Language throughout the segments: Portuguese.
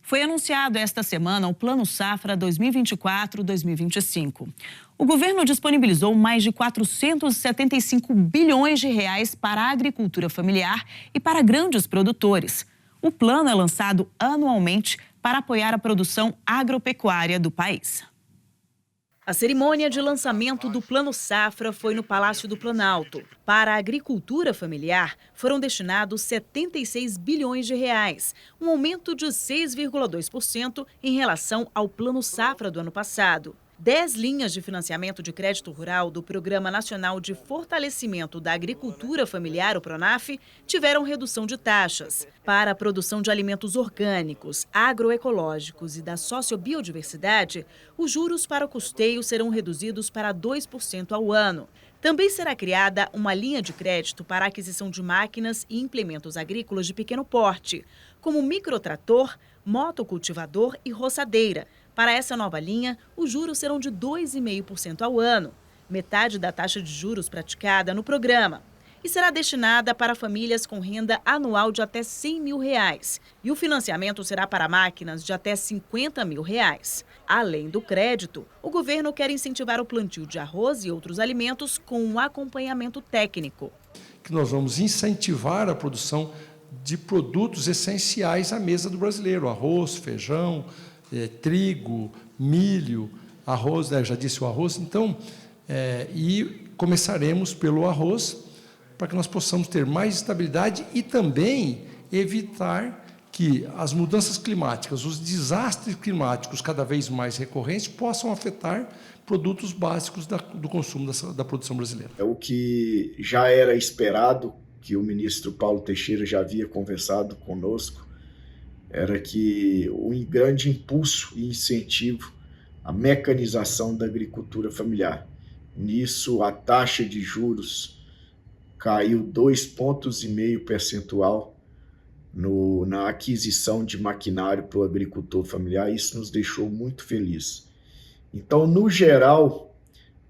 Foi anunciado esta semana o Plano Safra 2024-2025. O governo disponibilizou mais de 475 bilhões de reais para a agricultura familiar e para grandes produtores. O plano é lançado anualmente para apoiar a produção agropecuária do país. A cerimônia de lançamento do Plano Safra foi no Palácio do Planalto. Para a agricultura familiar, foram destinados 76 bilhões de reais, um aumento de 6,2% em relação ao Plano Safra do ano passado. 10 linhas de financiamento de crédito rural do Programa Nacional de Fortalecimento da Agricultura Familiar, o PRONAF, tiveram redução de taxas. Para a produção de alimentos orgânicos, agroecológicos e da sociobiodiversidade, os juros para o custeio serão reduzidos para 2% ao ano. Também será criada uma linha de crédito para a aquisição de máquinas e implementos agrícolas de pequeno porte, como microtrator, motocultivador e roçadeira. Para essa nova linha, os juros serão de 2,5% ao ano, metade da taxa de juros praticada no programa, e será destinada para famílias com renda anual de até R$100 mil. E o financiamento será para máquinas de até R$50 mil. Além do crédito, o governo quer incentivar o plantio de arroz e outros alimentos com um acompanhamento técnico. Que nós vamos incentivar a produção de produtos essenciais à mesa do brasileiro: arroz, feijão, trigo, milho, arroz, já disse o arroz. Então, e começaremos pelo arroz, para que nós possamos ter mais estabilidade e também evitar que as mudanças climáticas, os desastres climáticos cada vez mais recorrentes possam afetar produtos básicos do consumo da produção brasileira. É o que já era esperado, que o ministro Paulo Teixeira já havia conversado conosco, era que um grande impulso e incentivo à mecanização da agricultura familiar. Nisso, a taxa de juros caiu 2,5 pontos percentual na aquisição de maquinário para o agricultor familiar. Isso nos deixou muito felizes. Então, no geral,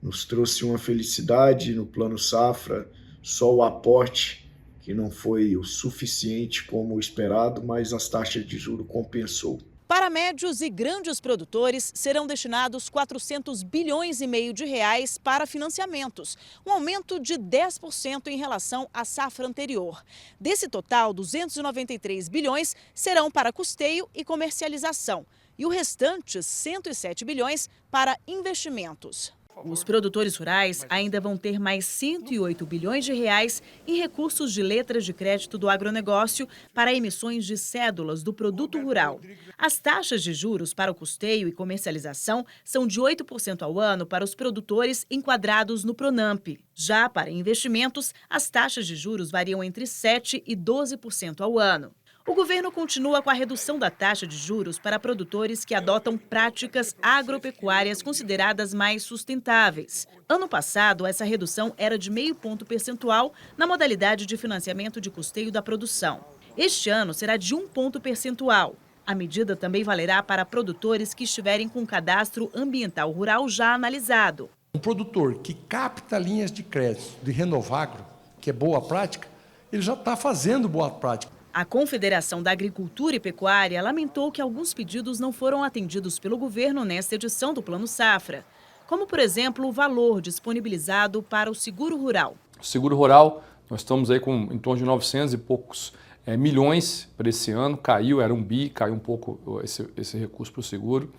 nos trouxe uma felicidade no Plano Safra, só o aporte que não foi o suficiente como esperado, mas as taxas de juros compensou. Para médios e grandes produtores, serão destinados 400 bilhões e meio de reais para financiamentos, um aumento de 10% em relação à safra anterior. Desse total, 293 bilhões serão para custeio e comercialização, e o restante, 107 bilhões, para investimentos. Os produtores rurais ainda vão ter mais 108 bilhões de reais em recursos de letras de crédito do agronegócio para emissões de cédulas do produto rural. As taxas de juros para o custeio e comercialização são de 8% ao ano para os produtores enquadrados no PRONAMP. Já para investimentos, as taxas de juros variam entre 7% e 12% ao ano. O governo continua com a redução da taxa de juros para produtores que adotam práticas agropecuárias consideradas mais sustentáveis. Ano passado, essa redução era de 0,5 ponto percentual na modalidade de financiamento de custeio da produção. Este ano será de 1 ponto percentual. A medida também valerá para produtores que estiverem com o cadastro ambiental rural já analisado. Um produtor que capta linhas de crédito de Renovagro, que é boa prática, ele já está fazendo boa prática. A Confederação da Agricultura e Pecuária lamentou que alguns pedidos não foram atendidos pelo governo nesta edição do Plano Safra, como, por exemplo, o valor disponibilizado para o seguro rural. O seguro rural, nós estamos aí com em torno de 900 e poucos milhões para esse ano, caiu, era 1 bi, caiu um pouco esse recurso para o seguro.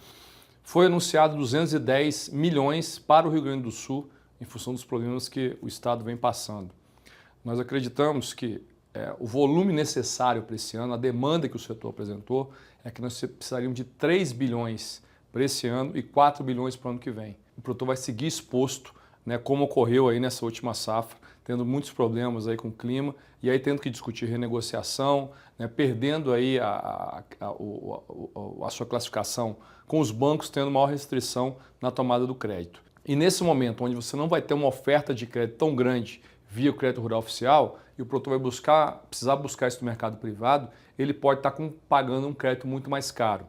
Foi anunciado 210 milhões para o Rio Grande do Sul, em função dos problemas que o Estado vem passando. Nós acreditamos que o volume necessário para esse ano, a demanda que o setor apresentou, é que nós precisaríamos de 3 bilhões para esse ano e 4 bilhões para o ano que vem. O produtor vai seguir exposto, como ocorreu aí nessa última safra, tendo muitos problemas aí com o clima e aí tendo que discutir renegociação, perdendo aí a sua classificação com os bancos, tendo maior restrição na tomada do crédito. E nesse momento, onde você não vai ter uma oferta de crédito tão grande via o crédito rural oficial, e o produtor vai precisar buscar isso no mercado privado, ele pode estar pagando um crédito muito mais caro.